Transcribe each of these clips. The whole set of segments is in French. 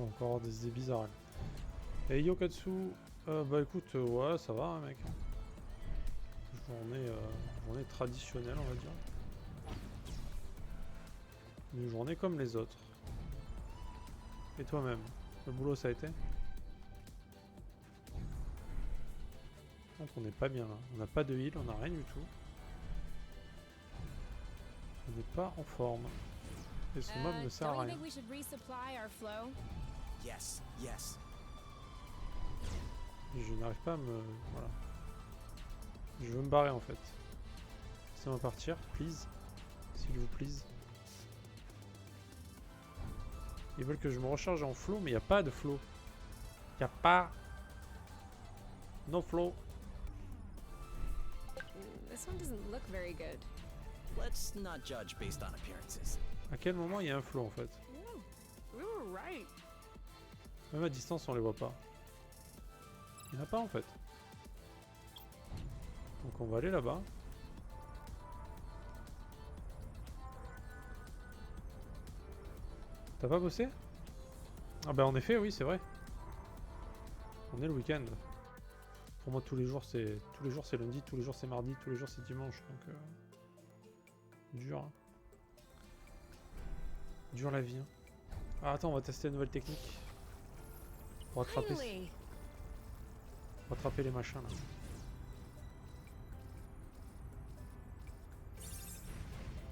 Faut encore des idées bizarres. Et Yokatsu, bah écoute, ouais, ça va, hein, mec. Journée traditionnelle, on va dire. Une journée comme les autres. Et toi-même, le boulot ça a été? Donc on n'est pas bien là. On n'a pas de heal, on n'a rien du tout. On n'est pas en forme. Et ce mob ne sert à rien. Yes, yes. Je n'arrive pas à me... Voilà. Je veux me barrer en fait. Laissez-moi partir, please. S'il vous plaît. Ils veulent que je me recharge en flow, mais il n'y a pas de flow. Il n'y a pas... No flow. This one doesn't look very good. Let's not judge based on appearances. À quel moment il y a un flow en fait? We were right. Même à distance on les voit pas. Il n'y en a pas en fait. Donc on va aller là-bas. T'as pas bossé? Ah bah en effet oui c'est vrai. On est le week-end. Pour moi tous les jours c'est lundi, tous les jours c'est mardi, tous les jours c'est dimanche. Donc dur. Hein. Dur la vie. Hein. Ah attends on va tester une nouvelle technique. Pour rattraper les machins là.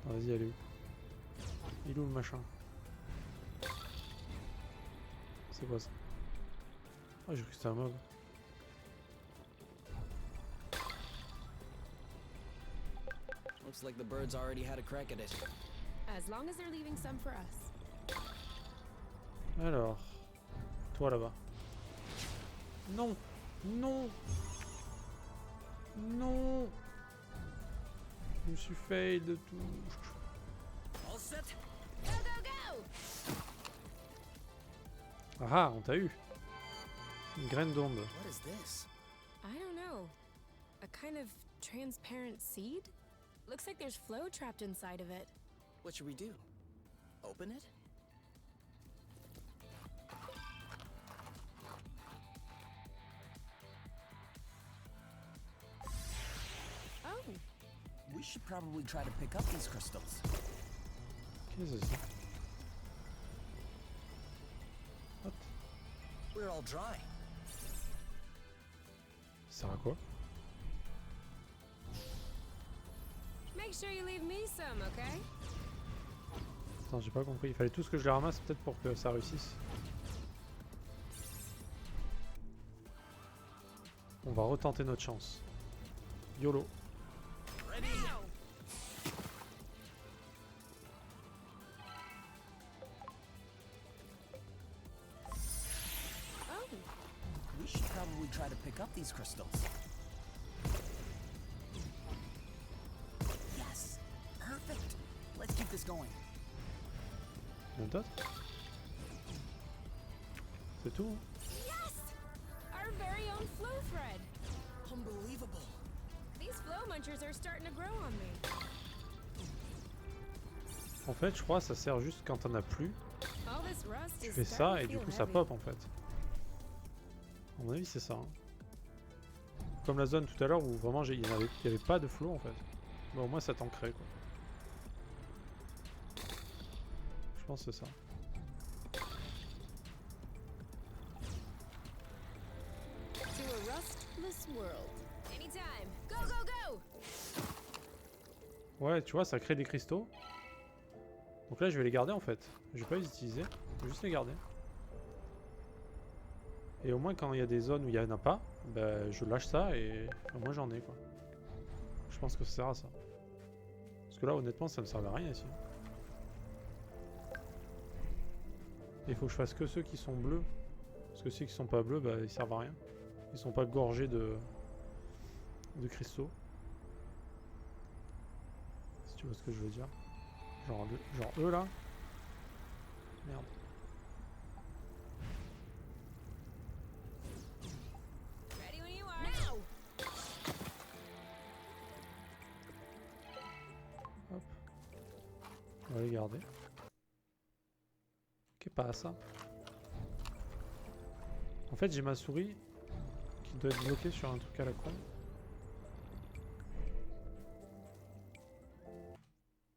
Ah, vas-y elle est où? Il est où le machin? C'est quoi ça? Ah j'ai cru que c'était un mob. Looks like the birds already had a crack at it. As long as they're leaving some for us. Alors, toi là-bas. Non, non, non. Je me suis fail de tout. All set? Go, go, go! Ah, on t'a eu. Une graine d'onde. What is this? I don't know. A kind of transparent seed? Looks like there's flow trapped inside of it. What should we do? Open it? Oh, We should probably try to pick up these crystals. Qu'est-ce que c'est ça? What? We're all dry. Ça sert à quoi? make sure you leave me some, okay? Attends, j'ai pas compris. Il fallait tout ce que je les ramasse peut-être pour que ça réussisse. On va retenter notre chance. YOLO. Ready? Oh, We should probably try to pick up these crystals. Yes! Perfect! Let's keep this going. Rien d'autre? C'est tout, hein? yes! Our very own flow thread. Unbelievable! These flow munchers are starting to grow on me. En fait, je crois que ça sert juste quand t'en as plus. All this rust Tu is fais ça starting et to du feel coup ça heavy. pop en fait. À mon avis c'est ça. Hein. Comme la zone tout à l'heure où vraiment il n'y avait pas de flow en fait. Bon, au moins ça t'ancrait quoi. Je pense que c'est ça. To a rustless world. Anytime. Go, go, go! Ouais, tu vois, ça crée des cristaux. Donc là je vais les garder en fait. Je vais pas les utiliser, je vais juste les garder. Et au moins quand il y a des zones où il n'y en a pas, bah, je lâche ça et au moins j'en ai quoi. Je pense que ça sert à ça. Parce que là honnêtement ça me servait à rien ici. Il faut que je fasse que ceux qui sont bleus. Parce que ceux qui sont pas bleus, bah ils servent à rien. Ils sont pas gorgés de cristaux. Si tu vois ce que je veux dire. Genre eux là. Merde. Ready when you are. Now! Hop. On va les garder. Qu'est pas ça? En fait, j'ai ma souris qui doit être bloquée sur un truc à la con.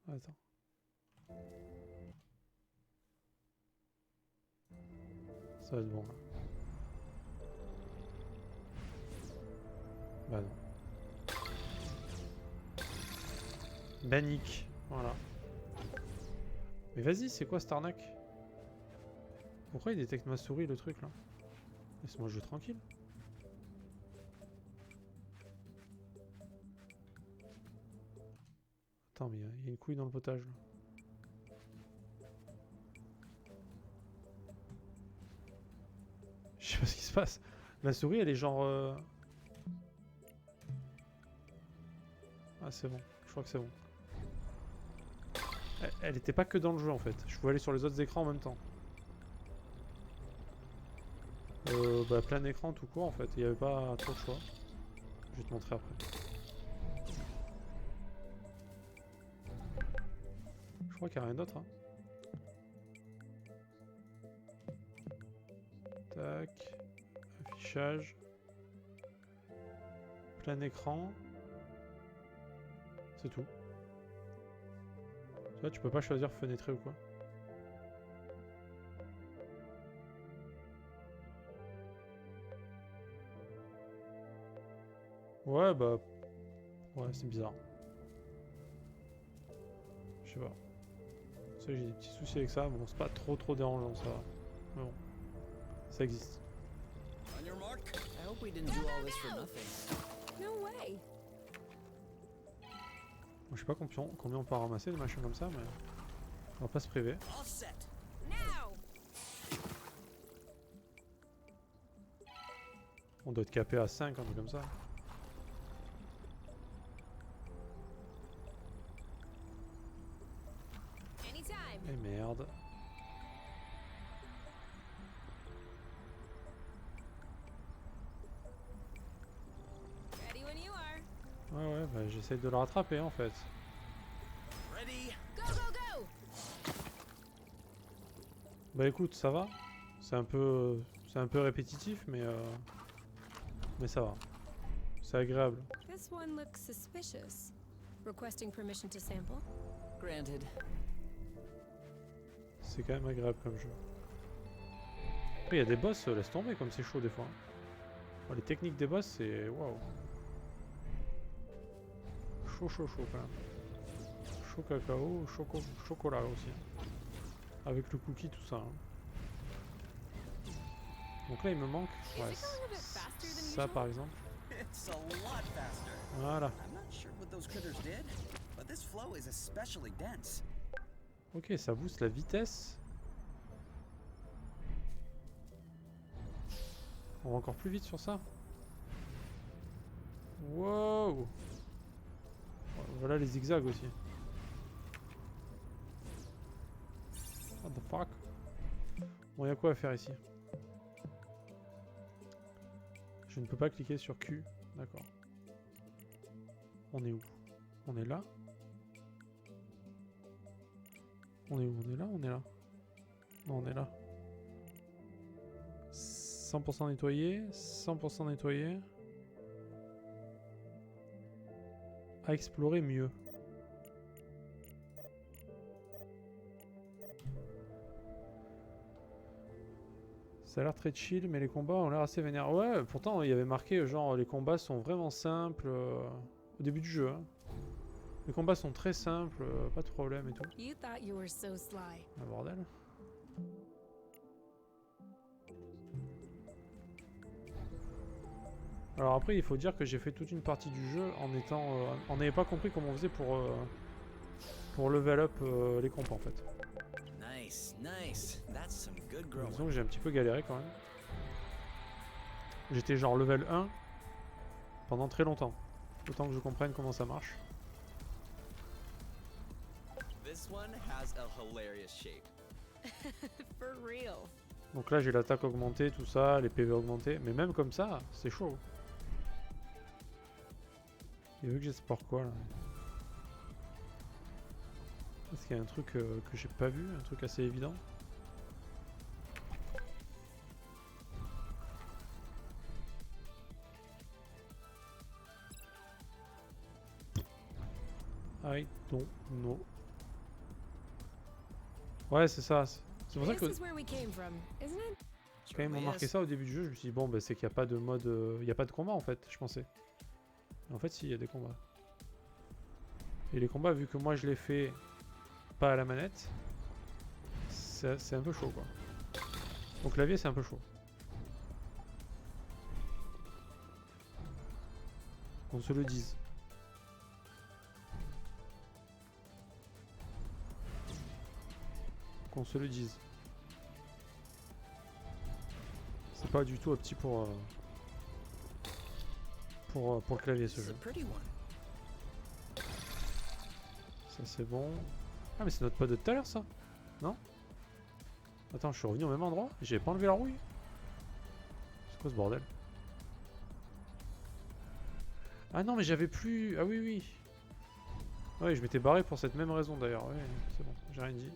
Attends. Ça va être bon là. Bah non. Bannick, voilà. Mais vas-y, c'est quoi cette arnaque? Pourquoi il détecte ma souris le truc là? Laisse-moi jouer tranquille. Attends, mais il y a une couille dans le potage là. Je sais pas ce qui se passe. La souris elle est genre... Ah c'est bon, je crois que c'est bon. Elle était pas que dans le jeu en fait. Je pouvais aller sur les autres écrans en même temps. Bah plein écran tout court en fait. Il n'y avait pas trop de choix. Je vais te montrer après. Je crois qu'il n'y a rien d'autre. Hein. Tac. Affichage. Plein écran. C'est tout. Tu vois, tu peux pas choisir fenêtré ou quoi. Ouais, bah... Ouais, c'est bizarre. Je sais pas. C'est vrai que j'ai des petits soucis avec ça. Bon, c'est pas trop dérangeant, ça va. Mais bon. Ça existe. On your mark. I hope we didn't do all this for nothing. No way. Je sais pas combien on peut ramasser des machins comme ça, mais... On va pas se priver. All set. Now. On doit être capé à 5, un truc comme ça. Anytime. Et merde. Ready when you are. Ouais, bah j'essaie de le rattraper en fait. Ready. Go, go, go. Bah écoute, ça va. C'est un peu répétitif, mais ça va. C'est agréable. This one looks suspicious. Requesting permission to sample. Granted. C'est quand même agréable comme jeu. Après, il y a des boss, laisse tomber comme c'est chaud des fois. Bon, les techniques des boss, c'est waouh. Chaud quand même. Chaud cacao, chocolat aussi. Avec le cookie, tout ça. Hein. Donc là, il me manque ouais, ça par exemple. It's a lot faster. Voilà. I'm not sure what those critters did, but this flow is especially dense. Ok, ça booste la vitesse. On va encore plus vite sur ça. Wow. Voilà les zigzags aussi. What the fuck. Bon, il y a quoi à faire ici? Je ne peux pas cliquer sur Q. D'accord. On est où? On est là? On est où? On est là? On est là? Non, on est là. 100% nettoyé. 100% nettoyé. À explorer mieux. Ça a l'air très chill, mais les combats ont l'air assez vénères. Ouais, pourtant il y avait marqué genre les combats sont vraiment simples au début du jeu. Hein. Les combats sont très simples, pas de problème et tout. You thought you were so sly. Ah bordel. Alors après il faut dire que j'ai fait toute une partie du jeu en n'ayant pas compris comment on faisait pour level up les comptes en fait. Nice, nice. That's some good growing. Disons que j'ai un petit peu galéré quand même. J'étais genre level 1 pendant très longtemps. Autant que je comprenne comment ça marche. This one has a hilarious shape. For real. Donc là j'ai l'attaque augmentée, tout ça, les PV augmentés. Mais même comme ça, c'est chaud. Il veut que j'explore quoi là? Est-ce qu'il y a un truc que j'ai pas vu? Un truc assez évident? I don't know. Ouais, c'est ça. C'est pour ça que This is where we came from, isn't it? quand ils m'ont marqué ça au début du jeu, je me suis dit bon, bah, c'est qu'il n'y a pas de mode, il n'y a pas de combat en fait, je pensais. Mais en fait, si, il y a des combats. Et les combats, vu que moi je les fais pas à la manette, c'est un peu chaud quoi. Au clavier, c'est un peu chaud. Qu'on se le dise. Qu'on se le dise. C'est pas du tout opti pour le clavier ce This is jeu. a pretty one. Ça c'est bon. Ah mais c'est notre pote de tout à l'heure ça? Non? Attends, je suis revenu au même endroit? J'ai pas enlevé la rouille? C'est quoi ce bordel? Ah non mais j'avais plus... Ah oui oui. Ouais, je m'étais barré pour cette même raison d'ailleurs. Ouais, c'est bon, j'ai rien dit.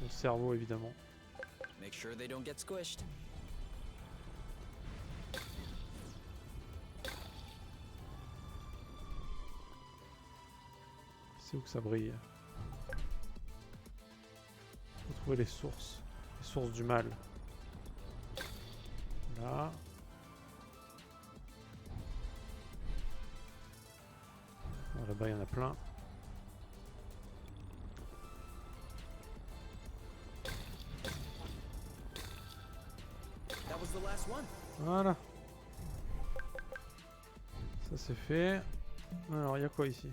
Mon cerveau évidemment. Make sure they don't get squished. C'est où que ça brille? Faut trouver les sources du mal. Là. Oh, là-bas il y en a plein. That was the last one. Voilà. Ça c'est fait. Alors il y a quoi ici?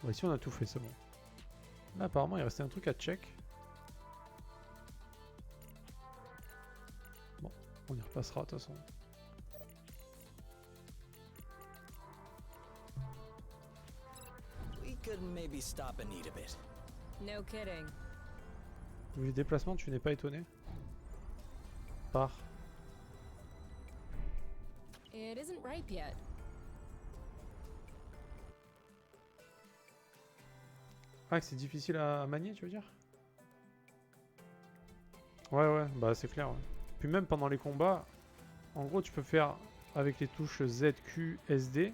Bon, ici on a tout fait, c'est bon. Là apparemment il restait un truc à check. Bon, on y repassera de toute façon. We could maybe stop and eat a bit. No kidding. Vu les déplacements, tu n'es pas étonné? Par. It isn't ripe yet. Ah, que c'est difficile à manier, tu veux dire? Ouais, bah c'est clair. Ouais. Puis même pendant les combats, en gros, tu peux faire avec les touches Z, Q, SD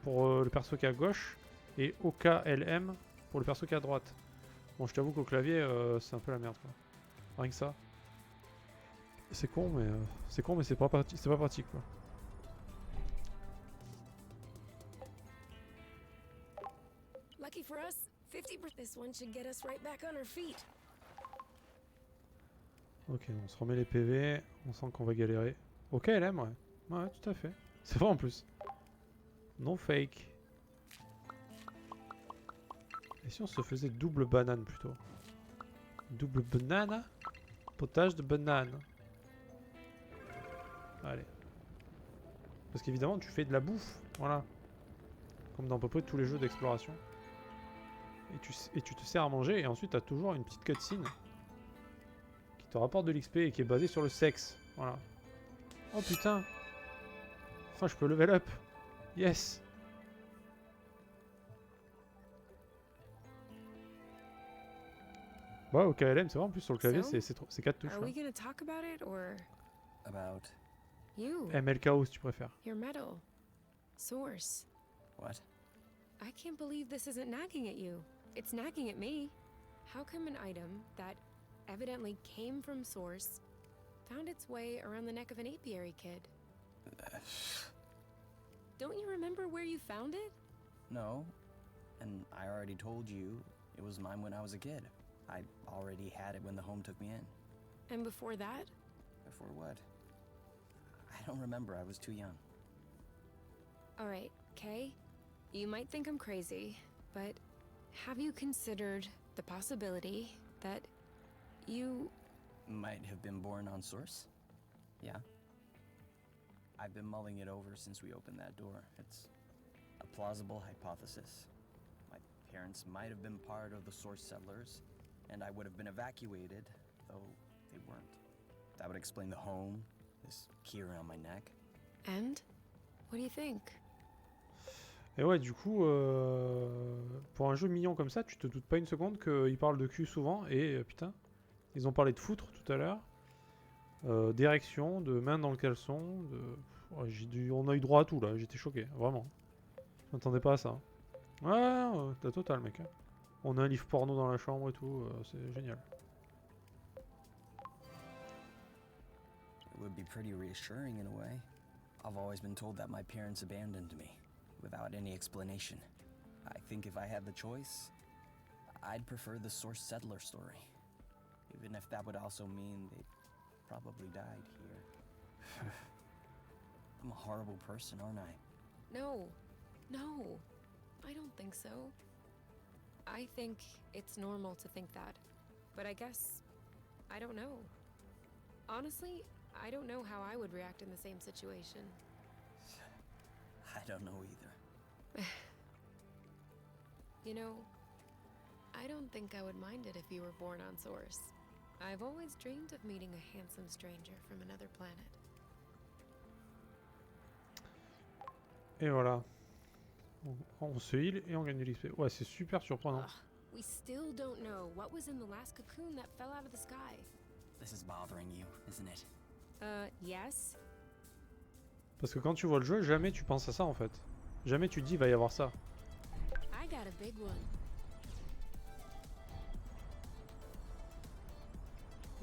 pour le perso qui est à gauche et OK, LM pour le perso qui est à droite. Bon, je t'avoue qu'au clavier, c'est un peu la merde, quoi. Rien que ça. C'est con, mais c'est pas pratique, quoi. Lucky for us, 50%. This one should get us right back on our feet. Ok, on se remet les PV, on sent qu'on va galérer. Ok, LM, ouais. Ouais, tout à fait. C'est vrai en plus. Non fake. Et si on se faisait double banane plutôt? Double banane? Potage de banane. Allez. Parce qu'évidemment, tu fais de la bouffe. Voilà. Comme dans à peu près tous les jeux d'exploration. Et tu te sers à manger et ensuite tu as toujours une petite cutscene qui te rapporte de l'XP et qui est basée sur le sexe. Voilà. Oh putain. Enfin, je peux level up. Yes. Ouais, au KLM, c'est vrai en plus sur le clavier, So, c'est 4 touches. Are Là. we gonna talk about it or About you? MLKO si tu préfères. Your medal. Source. what? I can't believe this isn't nagging at you. It's nagging at me. How come an item that evidently came from Source found its way around the neck of an apiary kid? Don't you remember where you found it? No. And I already told you it was mine when I was a kid. I already had it when the home took me in. And before that? Before what? I don't remember. I was too young. Alright, Kay. You might think I'm crazy, but have you considered the possibility that you... Might have been born on Source? Yeah. I've been mulling it over since we opened that door. It's a plausible hypothesis. My parents might have been part of the Source settlers, and I would have been evacuated, though they weren't. That would explain the home, this key around my neck. And? What do you think? Et ouais, du coup, pour un jeu mignon comme ça, tu te doutes pas une seconde qu'ils parlent de cul souvent, et putain, ils ont parlé de foutre tout à l'heure, d'érection, de main dans le caleçon, de... On a eu droit à tout là, j'étais choqué, vraiment. Je m'attendais pas à ça. Ouais, t'as total mec. Hein. On a un livre porno dans la chambre et tout, c'est génial. It would be pretty reassuring in a way. I've always been told that my parents abandoned me, without any explanation. I think if I had the choice, I'd prefer the Source Settler story. Even if that would also mean they probably died here. I'm a horrible person, aren't I? No. No. I don't think so. I think it's normal to think that. But I guess I don't know. Honestly, I don't know how I would react in the same situation. I don't know either. You know, I don't think I would mind it if you were born on Source. I've always dreamed of meeting a handsome stranger from another planet. Et voilà. On se heal et on gagne de l'XP. Ouais, c'est super surprenant. Ugh, we still don't know what was in the last cocoon that fell out of the sky. This is bothering you, isn't it? Yes? Parce que quand tu vois le jeu, jamais tu penses à ça en fait. Jamais tu te dis il va y avoir ça. I got a big one.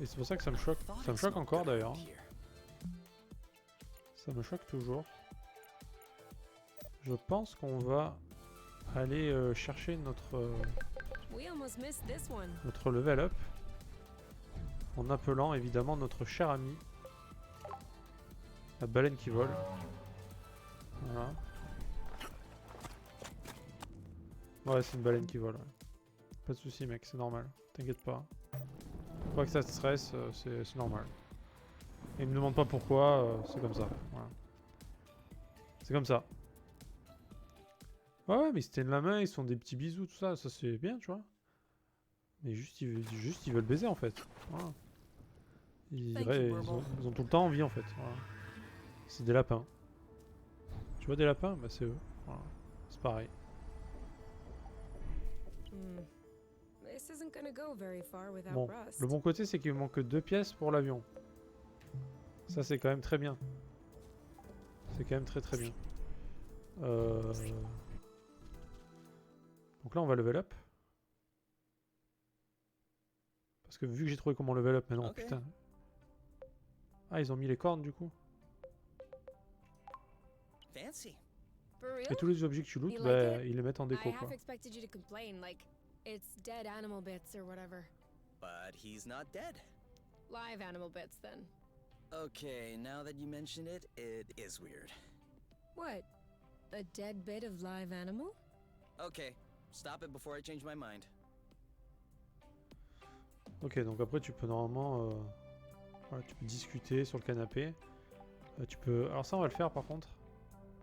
Et c'est pour ça que ça me choque. Ça me choque encore d'ailleurs. Ça me choque toujours. Je pense qu'on va aller chercher We almost missed this one. notre level up. En appelant évidemment notre cher ami. La baleine qui vole. Voilà. Ouais, c'est une baleine qui vole. Ouais. Pas de soucis mec, c'est normal. T'inquiète pas. Faut pas que ça te stresse, c'est normal. Et me demande pas pourquoi, c'est comme ça. Voilà. C'est comme ça. Ouais, mais ils se tiennent la main, ils se font des petits bisous, tout ça, ça c'est bien, tu vois. Mais juste ils veulent baiser en fait. Voilà. Ils ont tout le temps envie en fait. Voilà. C'est des lapins. Tu vois des lapins? Bah c'est eux. Voilà. C'est pareil. This isn't gonna go very far without Bon, Rust. le bon côté c'est qu'il me manque 2 pièces pour l'avion. Ça c'est quand même très bien. C'est quand même très très bien. Donc là on va level up. Parce que vu que j'ai trouvé comment level up maintenant, Ok. putain. Ah ils ont mis les cornes du coup. Fancy. For real? Et tous les objets que tu lootes, You bah, like it? ils les mettent en I déco quoi. half expected you to complain, like it's dead animal bits or whatever. But he's not dead. Live animal bits, then. Okay, now that you mention it, it is weird. What? A dead bit of live animal? Okay, stop it before I change my mind. Ok, donc après tu peux normalement voilà, tu peux discuter sur le canapé. Tu peux. Alors ça on va le faire par contre.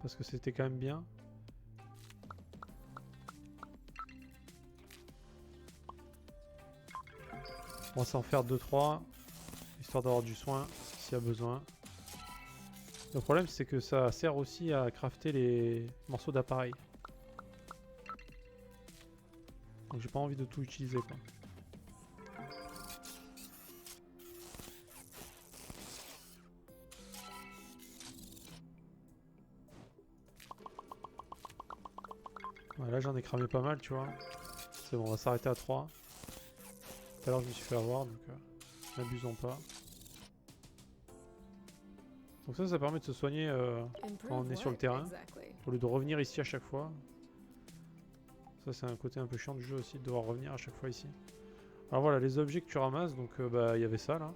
Parce que c'était quand même bien. On va s'en faire 2-3. Histoire d'avoir du soin s'il y a besoin. Le problème c'est que ça sert aussi à crafter les morceaux d'appareil. Donc j'ai pas envie de tout utiliser quoi. Ouais, là j'en ai cramé pas mal tu vois. C'est bon, on va s'arrêter à 3. Tout à l'heure je me suis fait avoir donc n'abusons pas. Donc ça permet de se soigner quand on est sur le terrain. Exactly. Au lieu de revenir ici à chaque fois. Ça c'est un côté un peu chiant du jeu aussi de devoir revenir à chaque fois ici. Alors voilà les objets que tu ramasses, donc bah il y avait ça là.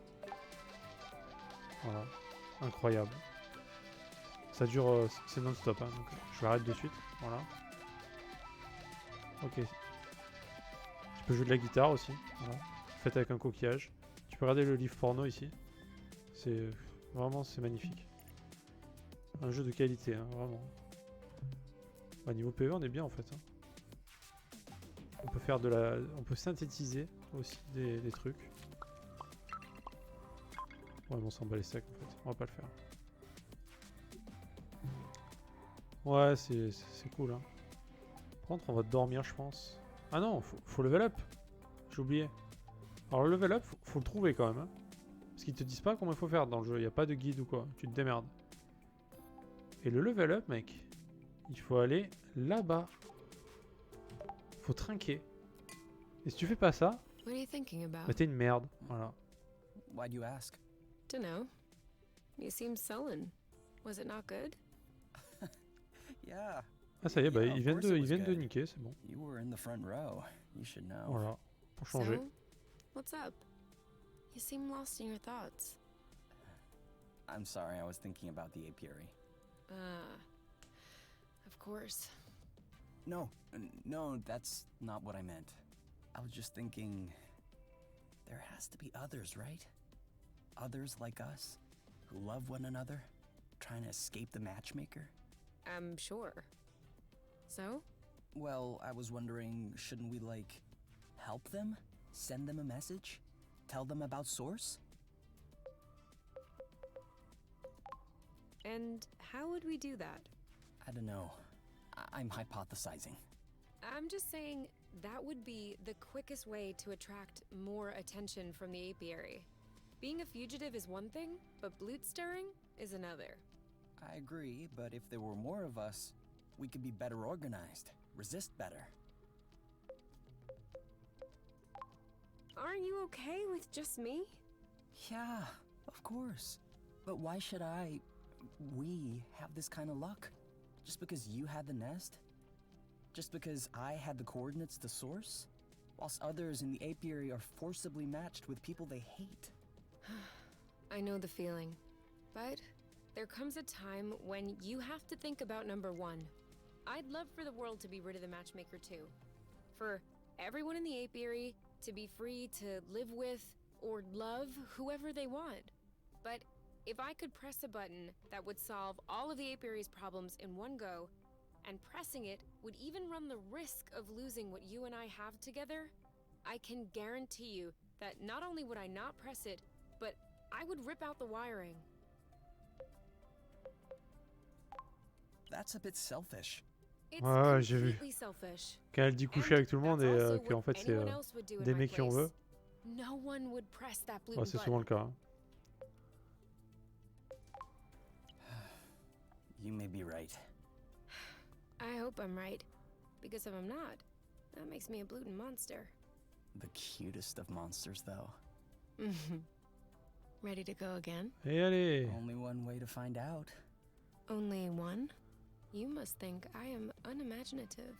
Voilà. Incroyable. Ça dure, c'est non-stop hein, donc je l'arrête de suite. Voilà. Ok. Tu peux jouer de la guitare aussi. Voilà. Fait avec un coquillage. Tu peux regarder le livre porno ici. C'est vraiment c'est magnifique. Un jeu de qualité, hein, vraiment. Bah, niveau PE on est bien en fait. Hein. On peut faire de la. On peut synthétiser aussi des trucs. Ouais mais on s'en bat les steaks en fait. On va pas le faire. Ouais c'est cool hein. Par contre on va dormir je pense. Ah non faut level up. J'ai oublié. Alors le level up faut le trouver quand même hein. Parce qu'ils te disent pas comment il faut faire dans le jeu. Il n'y a pas de guide ou quoi. Tu te démerdes. Et le level up, mec, il faut aller là-bas. Faut trinquer. Et si tu fais pas ça, What are you thinking about? bah t'es une merde. Voilà. Why'd you ask? Dunno. You seem sullen. Was it not good? Yeah, Ah ça y est, bah Yeah, of ils viennent course de, it ils was viennent de good. niquer, c'est bon. you were in the front row. You should know. Voilà, pour changer. So, what's up? You seem lost in your thoughts. I'm sorry, I was thinking about the apiary. Of course. No, no, that's not what I meant. I was just thinking there has to be others, right? Others like us who love one another, trying to escape the matchmaker. I'm sure. So? Well, I was wondering, shouldn't we, like, help them? Send them a message? Tell them about Source? And how would we do that? I don't know. I'm hypothesizing. I'm just saying that would be the quickest way to attract more attention from the apiary. Being a fugitive is one thing, but blood stirring is another. I agree, but if there were more of us, we could be better organized, resist better. Aren't you okay with just me? Yeah, of course. But why should we have this kind of luck? Just because you had the nest? Just because I had the coordinates to Source? Whilst others in the apiary are forcibly matched with people they hate. I know the feeling. But there comes a time when you have to think about number one. I'd love for the world to be rid of the matchmaker too. For everyone in the apiary to be free to live with or love whoever they want. But if I could press a button that would solve all of the apiary's problems in one go, and pressing it would even run the risk of losing what you and I have together, I can guarantee you that not only would I not press it, but I would rip out the wiring. That's a bit selfish. It's Ouais, j'ai vu. completely selfish. Quand elle dit coucher And avec tout le monde that's et also qu'en what fait c'est anyone else would do in des my mecs qui en place. veut. No one would press that blue Ouais, c'est souvent le cas. Hein. You may be right. I hope I'm right. Because if I'm not, that makes me a gluten monster. The cutest of monsters, though. Ready to go again? Et allez. Only one way to find out. Only one? You must think I am unimaginative.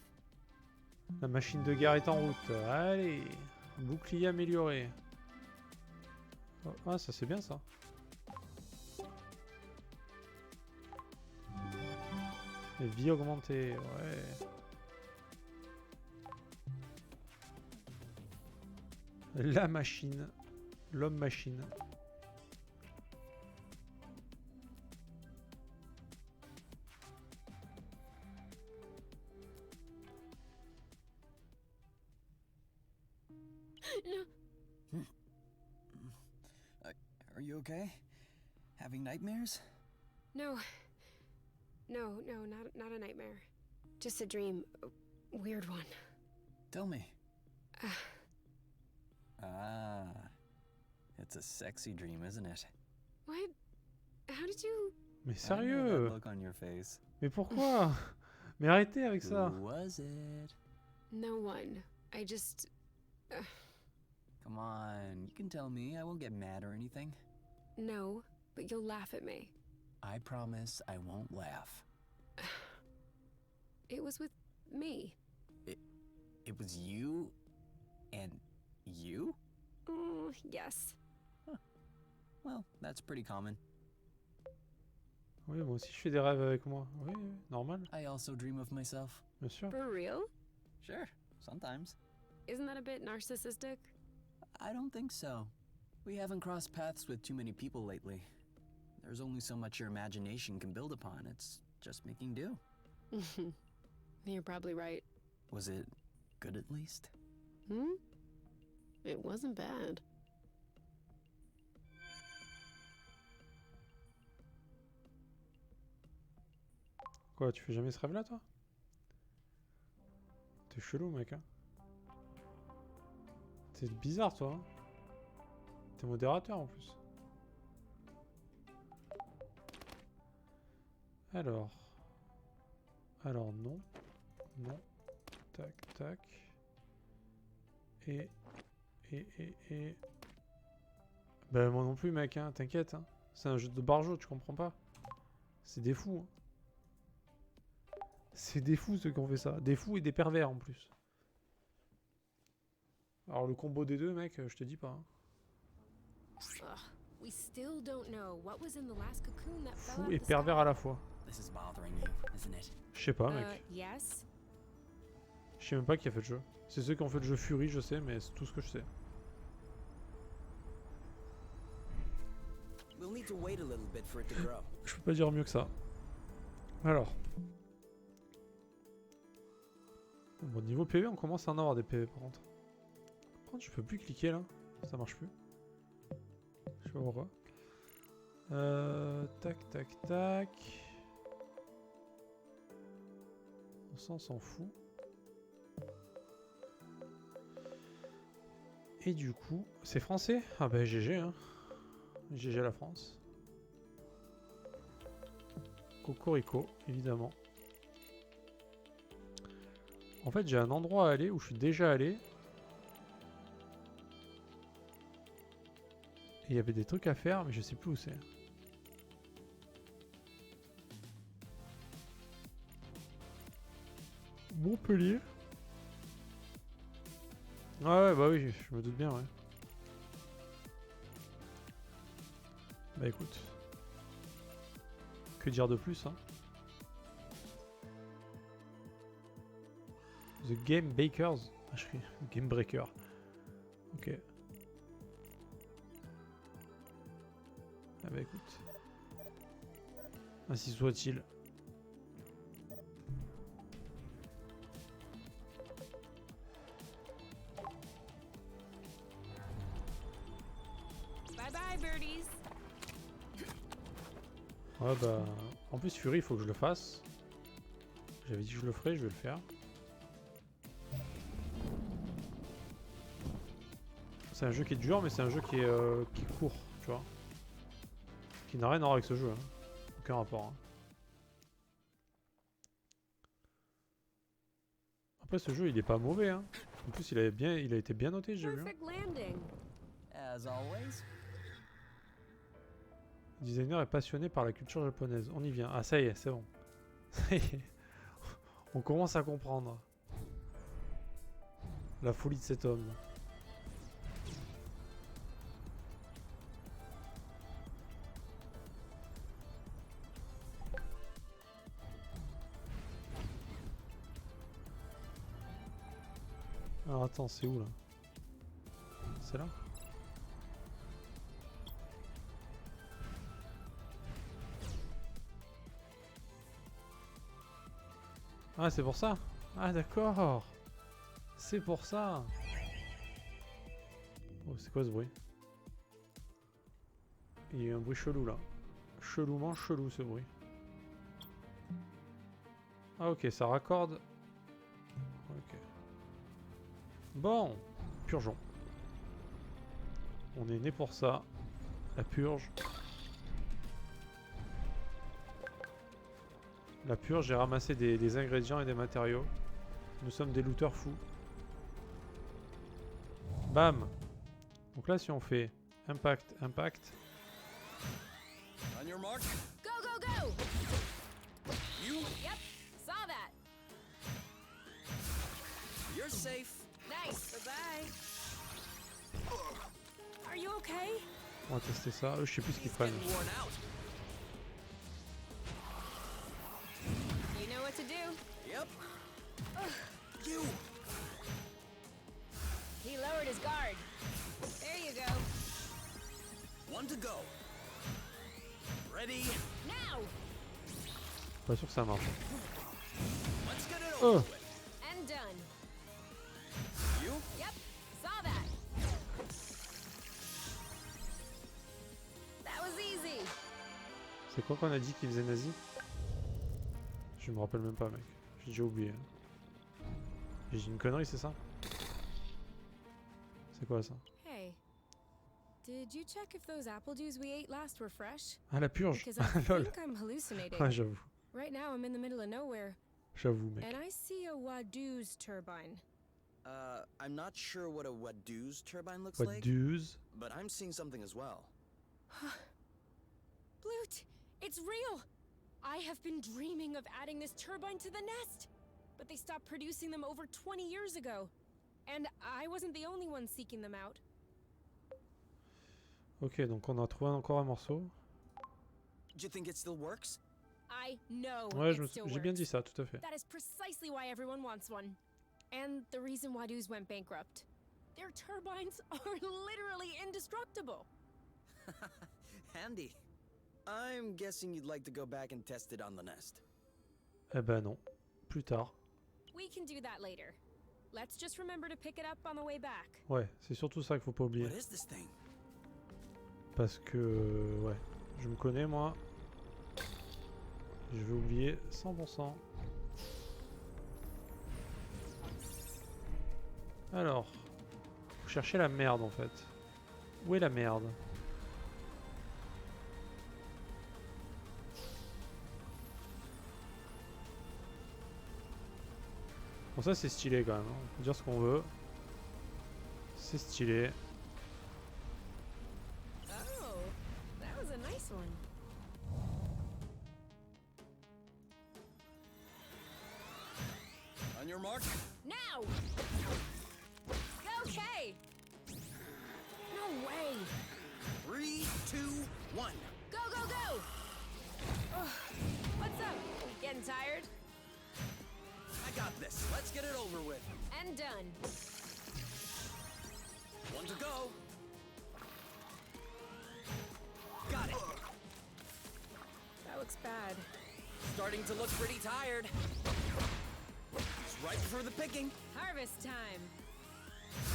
La machine de guerre est en route. Allez. Bouclier amélioré. Oh, ah, ça c'est bien ça. Et vie augmentée, ouais. La machine. L'homme machine. No. Are you okay? Having nightmares? No. No, not a nightmare. Just a dream. A weird one. Tell me. It's a sexy dream, isn't it? What? How did you... Mais I know that sérieux? look on your face. Mais pourquoi? Mais arrêtez avec ça. Who was it? No one. I just... Come on, you can tell me. I won't get mad or anything. No, but you'll laugh at me. I promise I won't laugh. It was with me. It was you and you? Oh, yes. Well, that's pretty common. Oui, moi aussi je fais des rêves avec moi. Oui, oui, normal, I also dream of myself. bien sûr. For real? Sure, sometimes. Isn't that a bit narcissistic? I don't think so. We haven't crossed paths with too many people lately. There's only so much your imagination can build upon. It's just making do. You're probably right. Was it good at least? It wasn't bad. Quoi, tu fais jamais ce rêve-là, toi? T'es chelou, mec, hein? T'es bizarre, toi, hein? T'es modérateur, en plus. Alors. Alors non. Non. Tac, tac. Et... Bah moi non plus mec, hein, t'inquiète. Hein. C'est un jeu de barjo, tu comprends pas? C'est des fous. Hein. C'est des fous ceux qui ont fait ça. Des fous et des pervers en plus. Alors le combo des deux mec, je te dis pas. Hein. Ugh, we still don't know what was in the last cocoon that fell Fou out et of the pervers sky. à la fois. This is bothering you, isn't it? Je sais pas mec. Yes. Je sais même pas qui a fait le jeu. C'est ceux qui ont fait le jeu Fury, je sais, mais c'est tout ce que je sais. We'll need to wait a little bit for it to grow. Je peux pas dire mieux que ça. Alors. Bon, niveau PV, on commence à en avoir des PV par contre. Par contre, je peux plus cliquer là. Ça marche plus. Je sais pas pourquoi. Tac, tac, tac. On s'en fout. Et du coup, c'est français? Ah bah GG hein. GG la France. Cocorico, évidemment. En fait, j'ai un endroit à aller où je suis déjà allé. Et il y avait des trucs à faire, mais je sais plus où c'est. Montpellier. Ah ouais, bah oui, je me doute bien, ouais. Bah écoute. Que dire de plus, hein? The Game Bakers. Ah, je suis Game Breaker. Ok. Ah bah écoute. Ainsi soit-il. Bye bye, birdies. Ouais bah... En plus Fury, il faut que je le fasse. J'avais dit que je le ferais, je vais le faire. C'est un jeu qui est dur, mais c'est un jeu qui est court, tu vois. Qui n'a rien à voir avec ce jeu, hein. Aucun rapport. Hein. Après ce jeu, il est pas mauvais, hein. En plus, il a été bien noté, j'ai vu. Hein. Perfect landing. As always. Le designer est passionné par la culture japonaise. On y vient. Ah ça y est, c'est bon. Ça y est. On commence à comprendre. La folie de cet homme. Alors attends, c'est où là? C'est là? Ah, c'est pour ça? Ah, d'accord. C'est pour ça. Oh, c'est quoi ce bruit? Il y a eu un bruit chelou là. Chelouement chelou ce bruit. Ah, ok, ça raccorde. Ok. Bon, purgeons. On est né pour ça. La purge. La purge, j'ai ramassé des ingrédients et des matériaux. Nous sommes des looters fous. Bam. Donc là, si on fait impact, impact. On your mark. Go, go, go! You. Yep, saw that. You're safe. Nice. Bye-bye. Are you okay? On va tester ça. Eux, je sais plus ce qu'ils He's prennent. getting worn out. You know what to do. Yep. You. He lowered his guard. There you go. One to go. Ready. Now! Pas sûr que ça marche. Let's get it Oh. over with. And done. You. Yep, saw that. That was easy. C'est quoi qu'on a dit qu'ils faisaient nazi? Je me rappelle même pas, mec. J'ai déjà oublié. J'ai dit une connerie, c'est ça? C'est quoi ça? Hey, did you check if those apple juice we ate last were fresh? Ah, la purge! Because I Lol. think I'm hallucinating. Ouais, j'avoue. Right now I'm in the middle of nowhere, J'avoue, mec. and I see a Wadoo's turbine. I'm not sure what a Wadoo's turbine looks What like, dues? but I'm seeing something as well. Blute, it's real! I have been dreaming of adding this turbine to the nest, but they stopped producing them over 20 years ago. And I wasn't the only one seeking them out. Ok, donc on a trouvé encore un morceau. Do you think it still works? I know Ouais, it still j'ai bien works. dit ça, tout à fait. That is precisely why everyone wants one. And the reason Wadoo's went bankrupt. Their turbines are literally indestructible. Handy. I'm guessing you'd like to go back and test it on the nest. Eh ben non, plus tard. We can do that later. Let's just remember to pick it up on the way back. Ouais, c'est surtout ça qu'il faut pas oublier. What is this thing? Parce que, ouais, je me connais moi. Je vais oublier 100%. Alors, faut chercher la merde en fait. Où est la merde? Bon ça c'est stylé quand même, hein. On peut dire ce qu'on veut. C'est stylé. Oh, that was a nice one. On your mark. Now! Okay! No way! 3, 2, 1. Go, go, go! Ugh. What's up? Getting tired? I got this. Let's get it over with. And done. One to go. Got it. That looks bad. Starting to look pretty tired. It's right for the picking. Harvest time.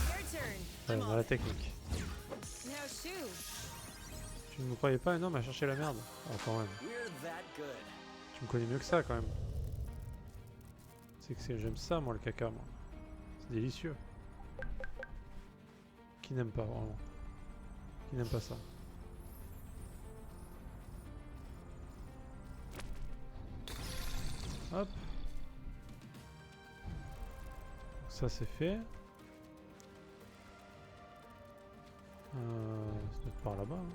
Your turn. Ouais, dans la technique. Now shoo. Tu ne me croyais pas un homme à chercher la merde? Ah quand même. We're that good. Tu me connais mieux que ça quand même. C'est que j'aime ça moi le caca moi. C'est délicieux. Qui n'aime pas vraiment? Qui n'aime pas ça? Hop. Ça c'est fait. Ça doit être par là-bas. Hein.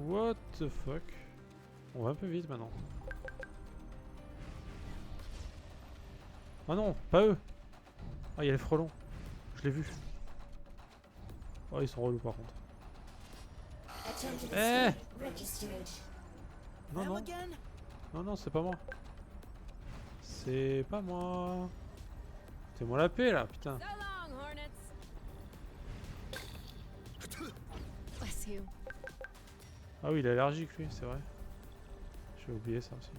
What the fuck? On va un peu vite maintenant. Ah non, pas eux. Ah, il y a les frelons. Je l'ai vu. Oh, ils sont relous par contre. Eh! Non, Them non. again? Non, non, c'est pas moi. C'est pas moi. Fais-moi la paix là, putain. So long, Hornets. Bless you. Ah oui, il est allergique lui, c'est vrai. J'ai oublié ça aussi.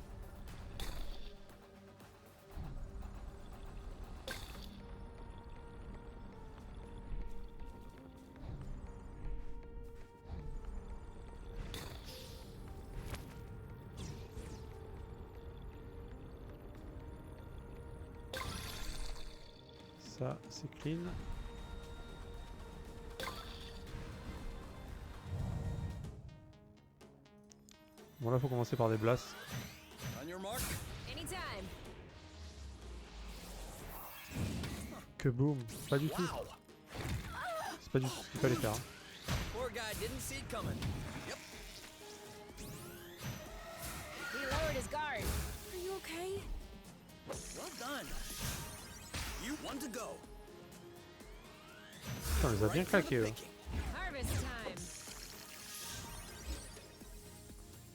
Ça, c'est clean. Bon là faut commencer par des blasts. On your mark. Anytime. Que boum, pas du tout. Wow. C'est pas du tout ce qu'il fallait faire. Hein. Poor guy didn't see it coming. Yep. He lowered his guard. Are you okay? Well done. You one to go. Putain, on les a bien Right for the claqués eux. picking. Harvest time.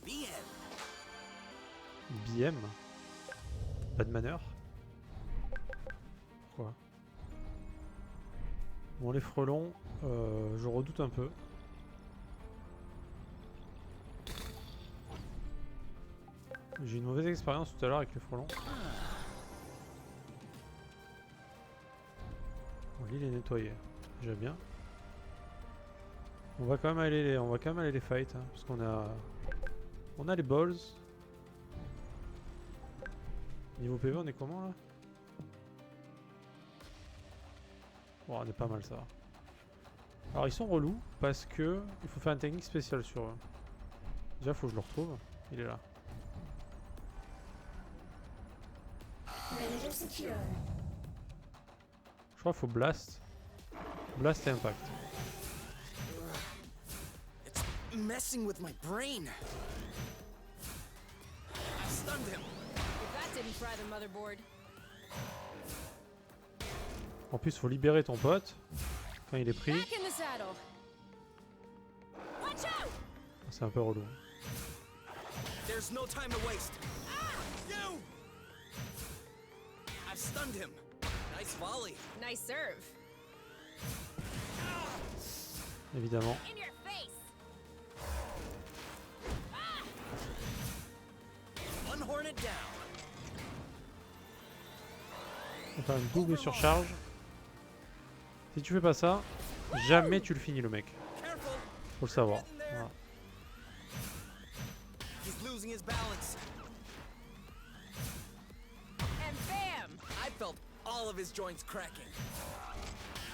BM. BM. Bad manner. Pourquoi? Bon les frelons, je redoute un peu. J'ai eu une mauvaise expérience tout à l'heure avec les frelons. Bon, l'île est nettoyée, déjà bien. On va quand même aller les fight, hein, parce on a les balls. Niveau PV, on est comment là? Bon, on est pas mal ça. Alors ils sont relous parce que il faut faire une technique spéciale sur eux. Déjà faut que je le retrouve. Il est là. Ranger secure. Je crois qu'il faut blast. Blast et impact. It's messing with my brain. I stunned him. If that didn't fry the motherboard. En plus, faut libérer ton pote quand il est pris. Back in the saddle. Watch out! C'est un peu relou. There's no time to waste. You! I've stunned him. Nice volley. Nice serve. Évidemment. In your face. One hornet down. On fait une double surcharge. Si tu fais pas ça, jamais tu le finis le mec. Careful. Faut le savoir. Voilà. He's losing his balance. And bam! I felt all of his joints cracking.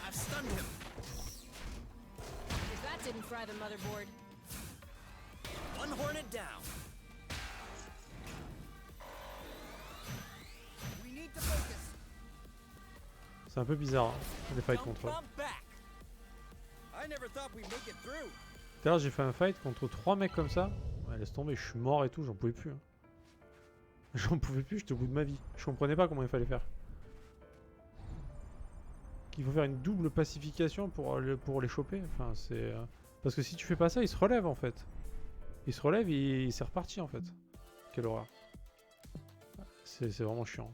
I've stunned him. If that didn't fry the motherboard. One hornet down. We need to focus. C'est un peu bizarre, hein, les fights contre eux. Don't bump back. I never thought we'd make it through. Tout à l'heure, j'ai fait un fight contre 3 mecs comme ça. Ouais, laisse tomber, je suis mort et tout, j'en pouvais plus. Hein. J'en pouvais plus, j'étais au bout de ma vie. Je comprenais pas comment il fallait faire. Il faut faire une double pacification pour les choper. Enfin, c'est parce que si tu fais pas ça, il se relève en fait. Il se relève et c'est reparti en fait. Quelle horreur. C'est vraiment chiant.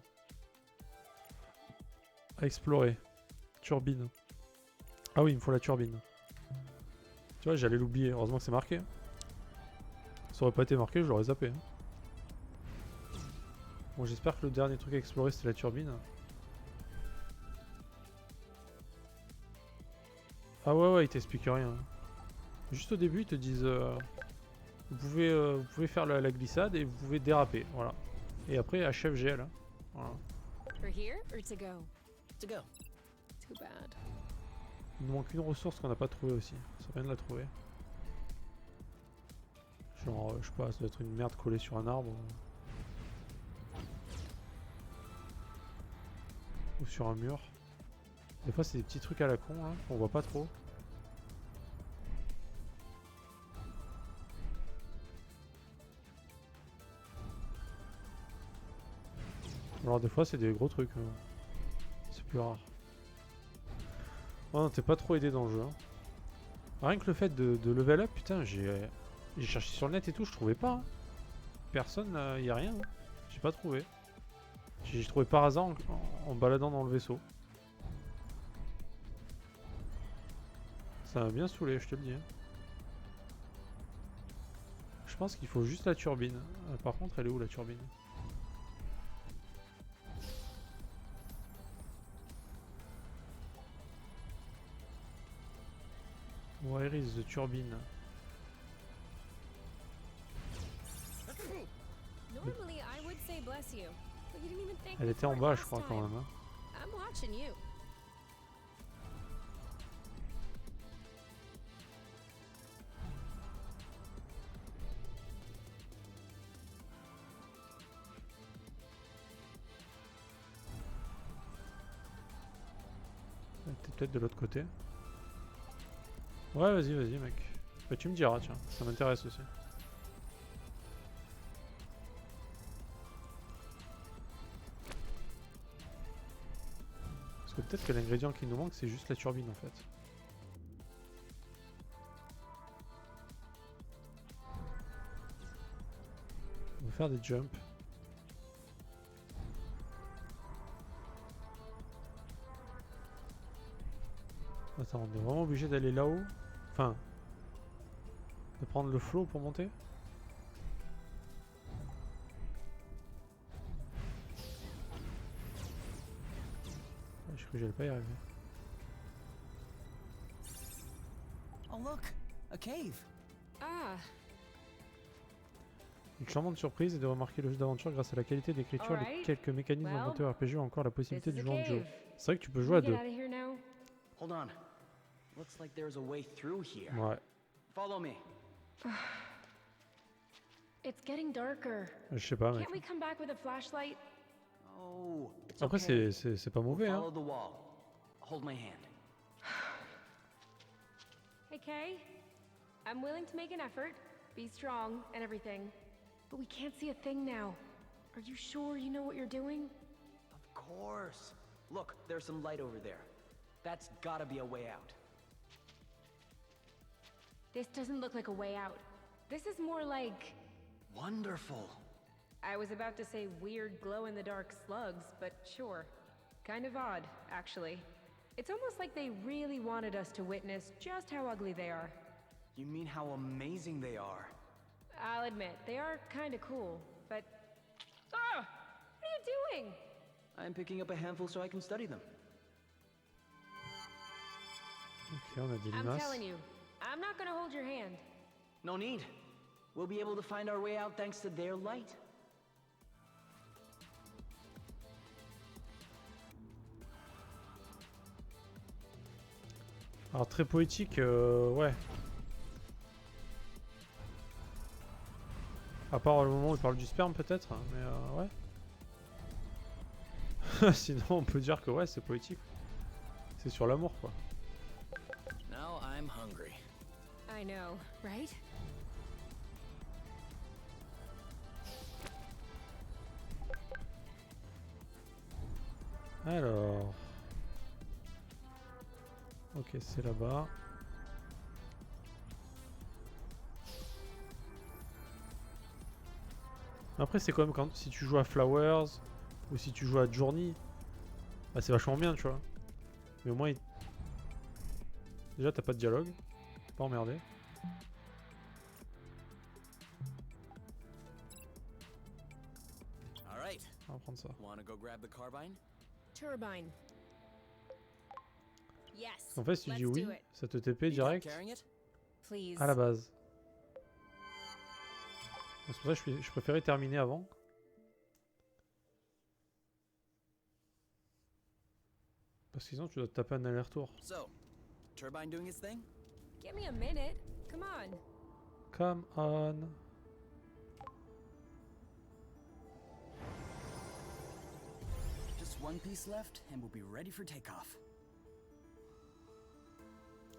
À explorer. Turbine. Ah oui, il me faut la turbine. Tu vois, j'allais l'oublier. Heureusement que c'est marqué. Ça aurait pas été marqué, je l'aurais zappé. Bon, j'espère que le dernier truc à explorer c'était la turbine. Ah ouais, ils t'expliquent rien. Juste au début, ils te disent vous pouvez faire la glissade et vous pouvez déraper. Voilà. Et après, HFGL. Hein. Voilà. For here or to go? To go. Too bad. Il nous manque une ressource qu'on n'a pas trouvée aussi. Ça serait bien de la trouver. Genre, je sais pas, ça doit être une merde collée sur un arbre. Ou sur un mur. Des fois, c'est des petits trucs à la con, hein, qu'on voit pas trop. Alors, des fois, c'est des gros trucs. C'est plus rare. Oh non, t'es pas trop aidé dans le jeu. Hein. Rien que le fait de level up, putain, j'ai cherché sur le net et tout, je trouvais pas. Hein. Personne, y a rien. Hein. J'ai pas trouvé. J'ai trouvé par hasard en baladant dans le vaisseau. Ça m'a bien saoulé, je te le dis. Hein. Je pense qu'il faut juste la turbine. Par contre, elle est où la turbine? Where is the turbine? Normally I would say bless you, but you didn't even thank Elle me était for en it bas, last je crois, time. quand même. Hein. I'm watching you. T'es peut-être de l'autre côté. Ouais, vas-y, mec. Bah, tu me diras, tiens. Ça m'intéresse aussi. Parce que peut-être que l'ingrédient qui nous manque, c'est juste la turbine, en fait. On va faire des jumps. Attends, on est vraiment obligé d'aller là-haut? Enfin, de prendre le flow pour monter? Je crois que j'allais pas y arriver. Oh look, a cave. Ah, Une charmante surprise est de remarquer le jeu d'aventure grâce à la qualité d'écriture, les Alright. quelques mécanismes Well, inventés au RPG ou encore la this possibilité is de a jouer en duo. cave. C'est vrai que tu peux Can jouer à we get deux. out of here now? Hold on. Looks like there's a way through here. Ouais. Follow me. It's getting darker. Je sais pas, mec. Can't we come back with a flashlight? Oh, it's Après, okay. c'est pas mauvais, hein. Follow the wall. Hold my hand. Hey, Kay. I'm willing to make an effort, be strong, and everything. But we can't see a thing now. Are you sure you know what you're doing? Of course. Look, there's some light over there. That's gotta be a way out. This doesn't look like a way out. This is more like... Wonderful. I was about to say weird glow-in-the-dark slugs, but sure. Kind of odd, actually. It's almost like they really wanted us to witness just how ugly they are. You mean how amazing they are? I'll admit, they are kinda cool, but... Ah! What are you doing? I'm picking up a handful so I can study them. Ok, on a des I'm limaces. telling you, I'm not gonna hold your hand. No need. We'll be able to find our way out thanks to their light. Alors très poétique, ouais. À part le moment où il parle du sperme peut-être, mais ouais. Sinon on peut dire que ouais c'est poétique. C'est sur l'amour quoi. Now I'm hungry. I know, right? Alors... Ok c'est là-bas. Après c'est quand même quand si tu joues à Flowers ou si tu joues à Journey, bah c'est vachement bien tu vois. Mais au moins déjà t'as pas de dialogue, pas emmerdé. All right. On va prendre ça. Wanna go grab the carbine? Turbine. Yes. En fait si tu dis let's oui, do it. ça te TP You done direct carrying it? Please. à la base. C'est pour ça que je préférais terminer avant. Parce que sinon tu dois te taper un aller-retour. So, turbine doing its thing? Give me a minute. Come on. Come on. Just one piece left and we'll be ready for takeoff.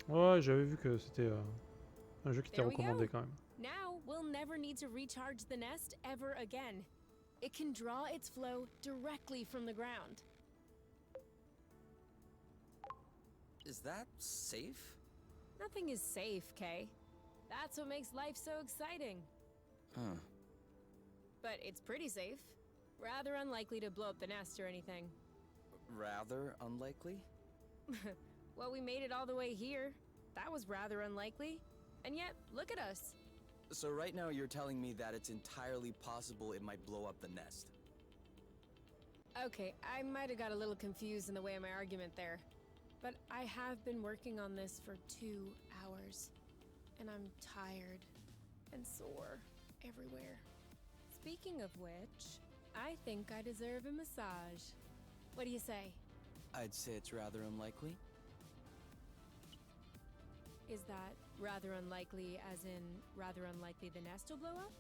Ouais, j'avais vu que c'était un jeu qui t'est There we recommandé go. quand même. Now we'll never need to recharge the nest ever again. It can draw its flow directly from the ground. Is that safe? Nothing is safe, Kay. That's what makes life so exciting. Huh. But it's pretty safe. Rather unlikely to blow up the nest or anything. Rather unlikely? Well, we made it all the way here. That was rather unlikely. And yet, look at us. So right now you're telling me that it's entirely possible it might blow up the nest. Okay, I might have got a little confused in the way of my argument there. But I have been working on this for 2 hours. And I'm tired and sore everywhere. Speaking of which, I think I deserve a massage. What do you say? I'd say it's rather unlikely. Is that rather unlikely as in rather unlikely the nest will blow up?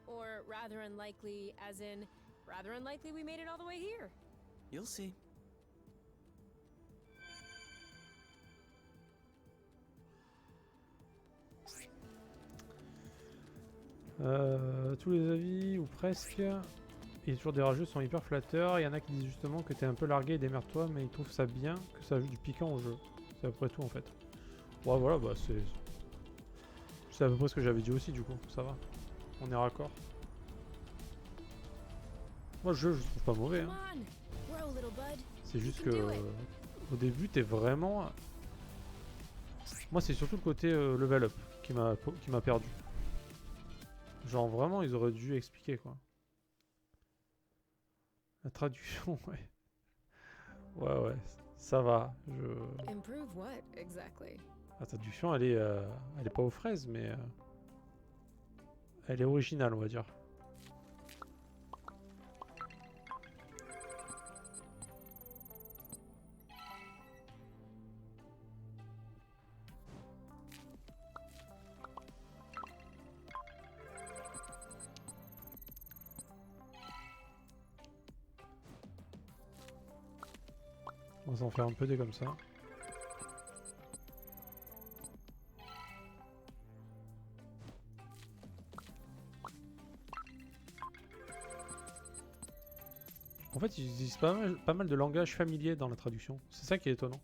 Or rather unlikely as in rather unlikely we made it all the way here? You'll see. Tous les avis, ou presque, et toujours des rageux sont hyper flatteurs. Il y en a qui disent justement que t'es un peu largué et démerde-toi, mais ils trouvent ça bien, que ça ajoute du piquant au jeu. C'est à peu près tout en fait. Ouais, voilà, bah c'est à peu près ce que j'avais dit aussi, du coup, ça va. On est raccord. Moi, le jeu, je le trouve pas mauvais. Come Hein. on, grow, little bud. C'est juste You can que do it. au début, t'es vraiment. Moi, c'est surtout le côté level up qui m'a perdu. Genre vraiment, ils auraient dû expliquer quoi. La traduction, ouais. Ouais, ça va. Improve what, exactly? La traduction, elle est pas aux fraises, mais elle est originale, on va dire. On va s'en faire un peu des comme ça. En fait, ils utilisent pas mal de langage familier dans la traduction. C'est ça qui est étonnant.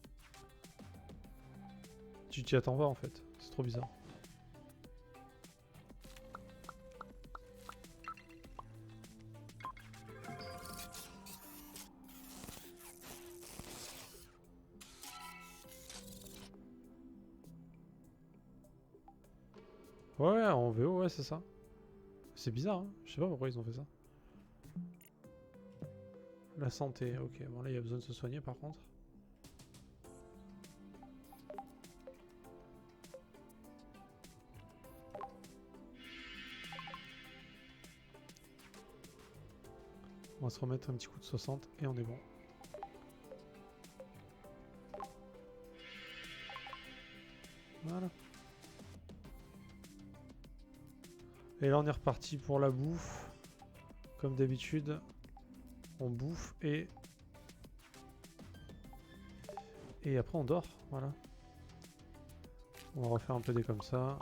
Tu t'y attends pas en fait. C'est trop bizarre. Ouais, en VO, ouais, c'est ça. C'est bizarre, hein. Je sais pas pourquoi ils ont fait ça. La santé, ok. Bon, là, il y a besoin de se soigner par contre. On va se remettre un petit coup de 60 et on est bon. Voilà. Et là, on est reparti pour la bouffe. Comme d'habitude, on bouffe et après on dort. Voilà. On va refaire un peu des comme ça.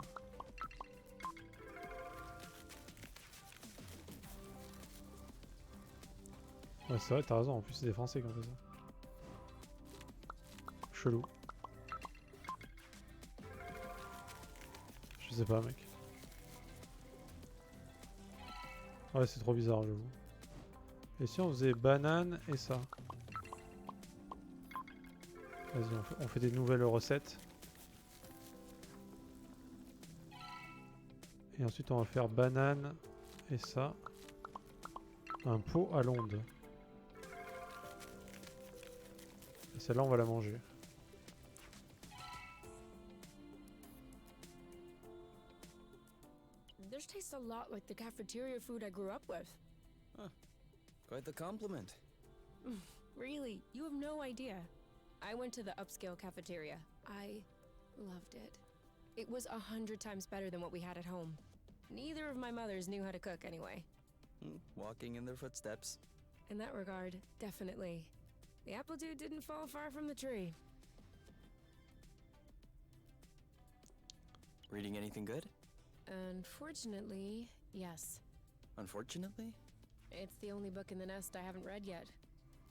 Ouais, c'est vrai, t'as raison. En plus, c'est des Français qui ont fait ça. Chelou. Je sais pas, mec. Ouais, c'est trop bizarre, j'avoue. Et si on faisait banane et ça? Vas-y, on fait des nouvelles recettes. Et ensuite, on va faire banane et ça. Un pot à l'onde. Et celle-là, on va la manger. This tastes a lot like the cafeteria food I grew up with. Quite the compliment. Really, you have no idea. I went to the upscale cafeteria. I loved it. It was 100 times better than what we had at home. Neither of my mothers knew how to cook anyway. Walking in their footsteps. In that regard, definitely. The apple dude didn't fall far from the tree. Reading anything good? Unfortunately, yes. Unfortunately? It's the only book in the nest I haven't read yet.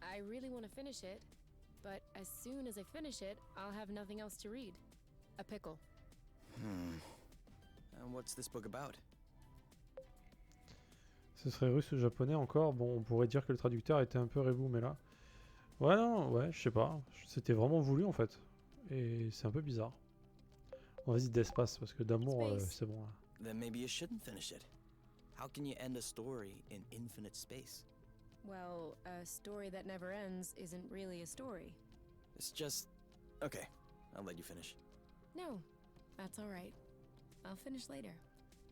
I really want to finish it, but as soon as I finish it, I'll have nothing else to read. A pickle. And what's this book about? Ce serait russe ou japonais encore. Bon, on pourrait dire que le traducteur était un peu rebou, mais là... Ouais, non, ouais, je sais pas. C'était vraiment voulu, en fait. Et c'est un peu bizarre. Bon, vas-y, d'espace, parce que d'amour, c'est bon, là. Then maybe you shouldn't finish it. How can you end a story in infinite space? Well, a story that never ends isn't really a story. It's just... Okay, I'll let you finish. No, that's all right. I'll finish later.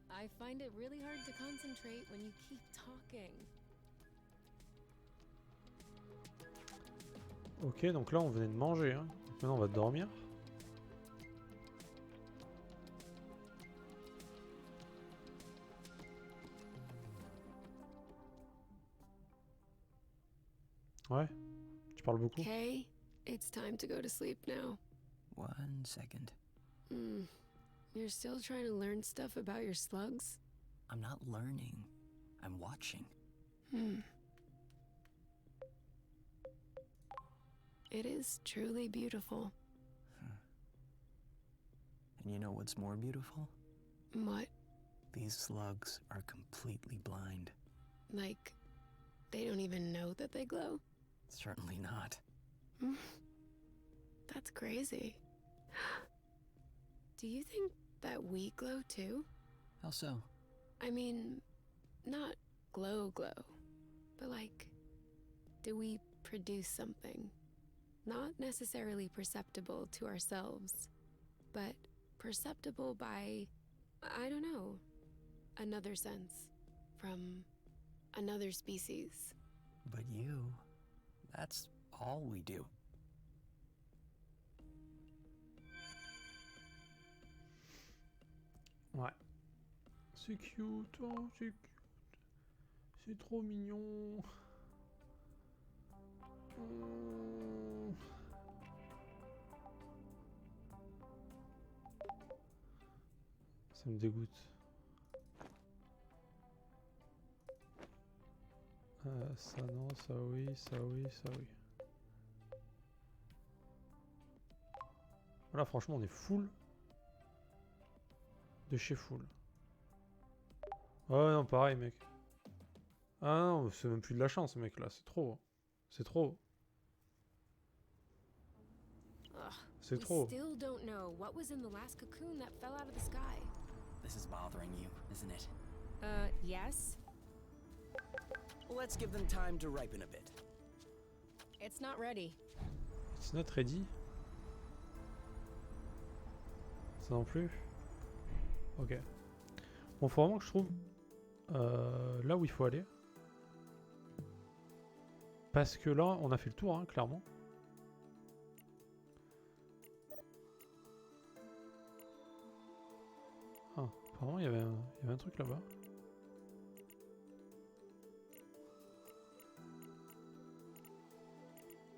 I find it really hard to concentrate when you keep talking. Ok, donc là, on venait de manger, hein. Maintenant, on va dormir. Ouais, tu parles beaucoup. Okay, it's time to go to sleep now. 1 second. You're still trying to learn stuff about your slugs? I'm not learning. I'm watching. It is truly beautiful. And you know what's more beautiful? What? These slugs are completely blind. Like, they don't even know that they glow? Certainly not. That's crazy. Do you think that we glow too? How so? I mean, not glow, but like, do we produce something? Not necessarily perceptible to ourselves, but perceptible by, I don't know, another sense, from another species. But you, that's all we do. Ouais. C'est cute, oh, c'est cute. C'est trop mignon. Ça me dégoûte. Ça non, ça oui, ça oui, ça oui. Voilà, franchement, on est full. De chez full. Ouais, non, pareil, mec. Ah non, c'est même plus de la chance, mec, là. C'est trop. C'est trop. Ugh. C'est We trop. still don't know what was in the last cocoon that fell out of the sky. This is bothering you, isn't it? Yes. Let's give them time to ripen a bit. It's not ready. It's not ready. Ça non plus. Ok. Bon, faut vraiment que je trouve là où il faut aller. Parce que là, on a fait le tour, hein, clairement. Ah, apparemment, il y avait un truc là-bas.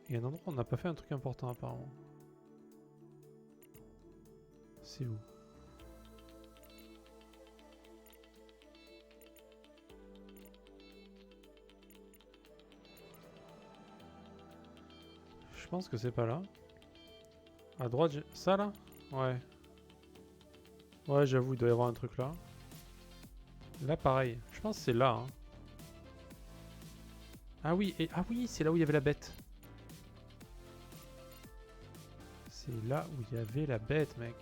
Il y a un endroit où on n'a pas fait un truc important, apparemment. C'est où? Je pense que c'est pas là. À droite, ça là? Ouais. Ouais, j'avoue, il doit y avoir un truc là. Là, pareil. Je pense que c'est là. Hein. Ah oui, ah oui, c'est là où il y avait la bête. C'est là où il y avait la bête, mec.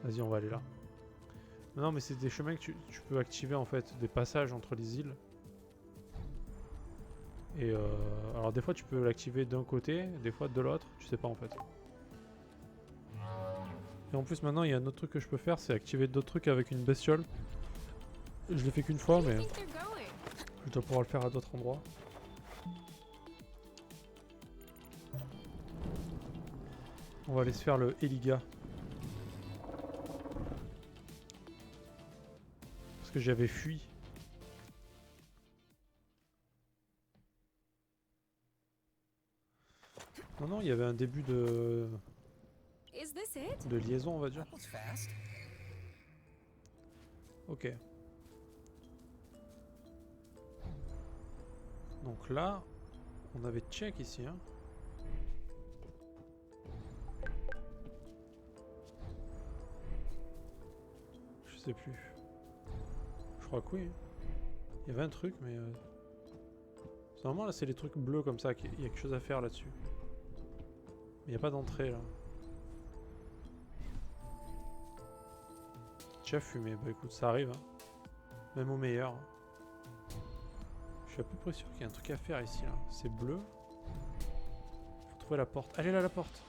Vas-y, on va aller là. Non, mais c'est des chemins que tu peux activer en fait, des passages entre les îles. Et alors des fois tu peux l'activer d'un côté, des fois de l'autre, tu sais pas en fait. Et en plus maintenant il y a un autre truc que je peux faire, c'est activer d'autres trucs avec une bestiole. Je l'ai fait qu'une fois mais je dois pouvoir le faire à d'autres endroits. On va aller se faire le Eliga. Parce que j'avais fui. Non, non, il y avait un début de liaison, on va dire. That was fast. Ok. Donc là, on avait check ici. Hein. Je sais plus. Je crois que oui. Il y avait un truc, mais... Normalement, là, c'est les trucs bleus comme ça. Il y a quelque chose à faire là-dessus. Mais il n'y a pas d'entrée, là. Déjà fumé. Bah écoute, ça arrive. Hein. Même au meilleur. Je suis à peu près sûr qu'il y a un truc à faire ici, là. C'est bleu. Faut trouver la porte. Allez là, la porte.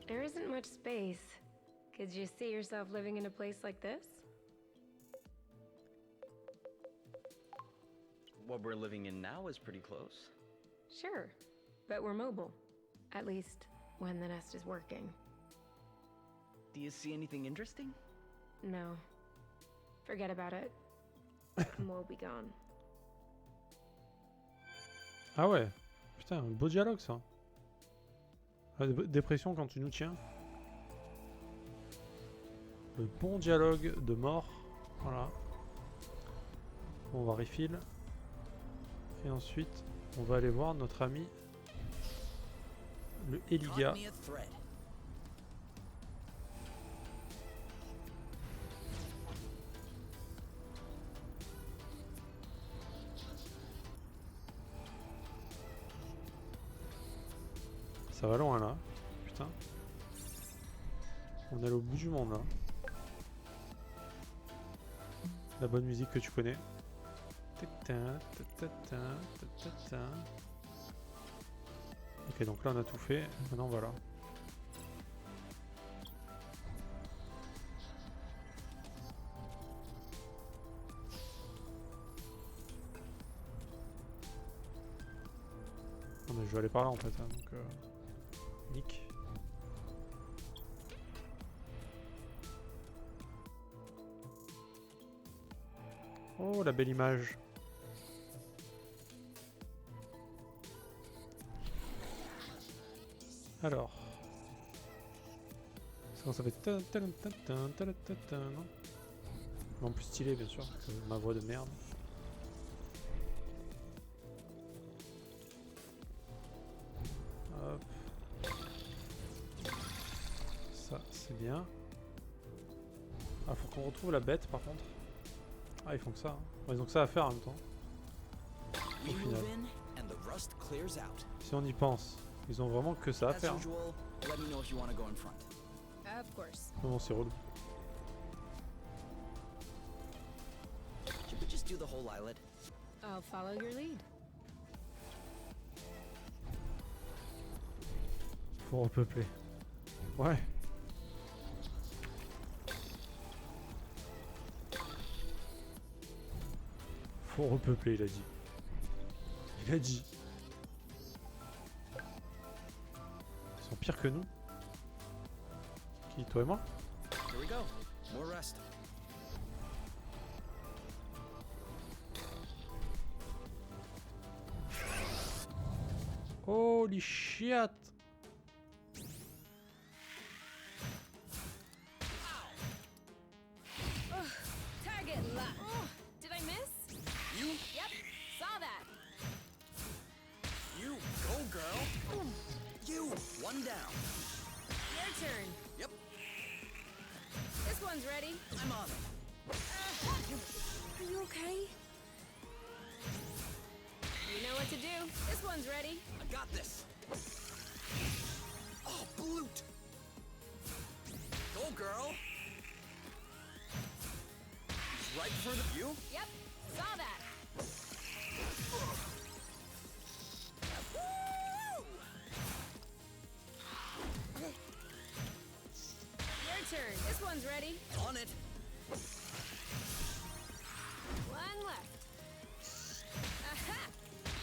There isn't much space. Could you see yourself living in a place like this? What we're living in now is pretty close. Sure, but we're mobile. At least when the nest is working. Do you see anything interesting? No. Forget about it. We'll be gone. Ah ouais. Putain, un beau dialogue ça. Ah, dépression quand tu nous tiens. Le bon dialogue de mort. Voilà. On va refill. Et ensuite, on va aller voir notre ami le Eliga. Caught me a thread. Ça va loin là. Putain. On est au bout du monde là. La bonne musique que tu connais. Ok, donc là on a tout fait. Maintenant voilà. Non mais je vais aller par là en fait. Hein, donc nick. Oh la belle image. Alors. Ça fait. Non. En plus stylé, bien sûr, que ma voix de merde. Hop. Ça, c'est bien. Ah, faut qu'on retrouve la bête par contre. Ah, ils font que ça. Hein. Bon, ils ont que ça à faire en même temps. We Au final. move in, and the rust clears out. Si on y pense, ils ont vraiment que ça à As faire. Hein. usual, let me know if you want to go in front. Of course. Comment c'est relou. Should we just do the whole islet? I'll follow your lead. Faut repeupler. Ouais. Faut repeupler, il a dit. Il a dit. Ils sont pires que nous. Qui, toi et moi? Here we go. More rust. Holy shit! Target locked. Oh, did I miss? You, Yep, saw that. you, go girl. You, one down. Your turn. Yep, This one's ready. I'm on it. Are you okay? You know what to do. This one's ready. I got this. Oh, blute. Go girl. He's right for the view. Yep, saw that. Your turn. This one's ready. On it. One left. Aha!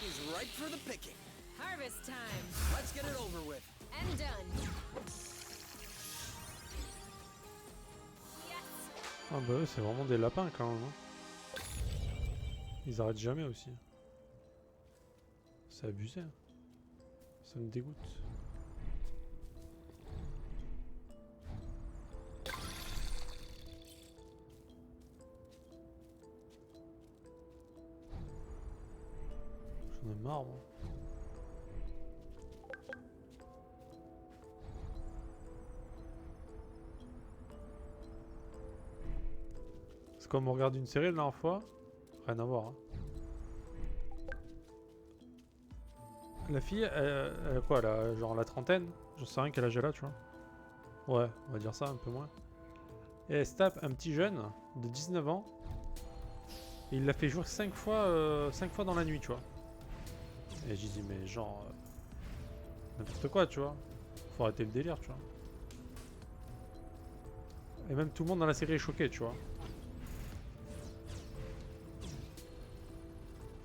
He's right for the picking. Harvest time. Let's get it over with. And done. Yes! Ah bah eux, c'est vraiment des lapins quand même. Hein. Ils arrêtent jamais aussi. C'est abusé. Hein. Ça me dégoûte. J'en ai marre moi. C'est comme on regarde une série la dernière fois. Rien à voir. Hein. La fille, elle a quoi? Elle a genre la trentaine? J'en sais rien quel âge elle a, tu vois. Ouais, on va dire ça, un peu moins. Et elle se tape un petit jeune de 19 ans. Et il l'a fait jouer 5 fois dans la nuit, tu vois. Et j'ai dit, mais genre... n'importe quoi, tu vois. Faut arrêter le délire, tu vois. Et même tout le monde dans la série est choqué, tu vois.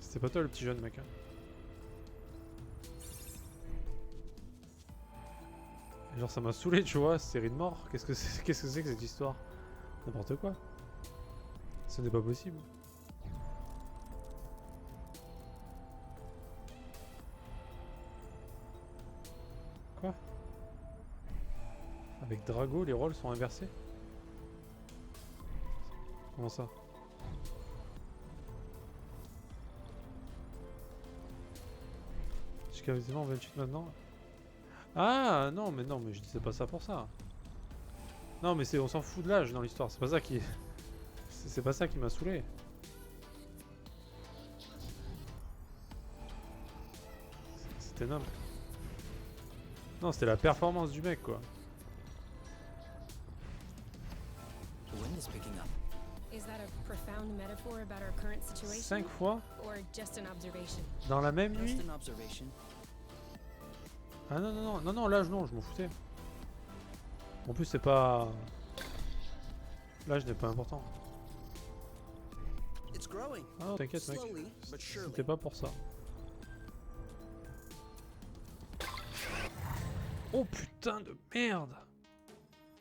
C'était pas toi le petit jeune, mec. Hein. Et genre ça m'a saoulé, tu vois, série de mort. Qu'est-ce que c'est que cette histoire? N'importe quoi. Ce n'est pas possible. Quoi? Avec Drago, les rôles sont inversés? Comment ça? Jusqu'à 28 maintenant? Ah non mais je disais pas ça pour ça. Non mais c'est, on s'en fout de l'âge dans l'histoire, c'est pas ça qui... C'est pas ça qui m'a saoulé. C'était nimp. Non, c'était la performance du mec quoi. The wind is picking up. Is that a profound metaphor about our current situation? 5 fois Or just an observation? dans la même nuit. Just an observation. Ah non, l'âge non, je m'en foutais. En plus c'est pas... L'âge n'est pas important. It's growing. Ah non, t'inquiète mec, Slowly, but surely. c'était pas pour ça. Oh putain de merde!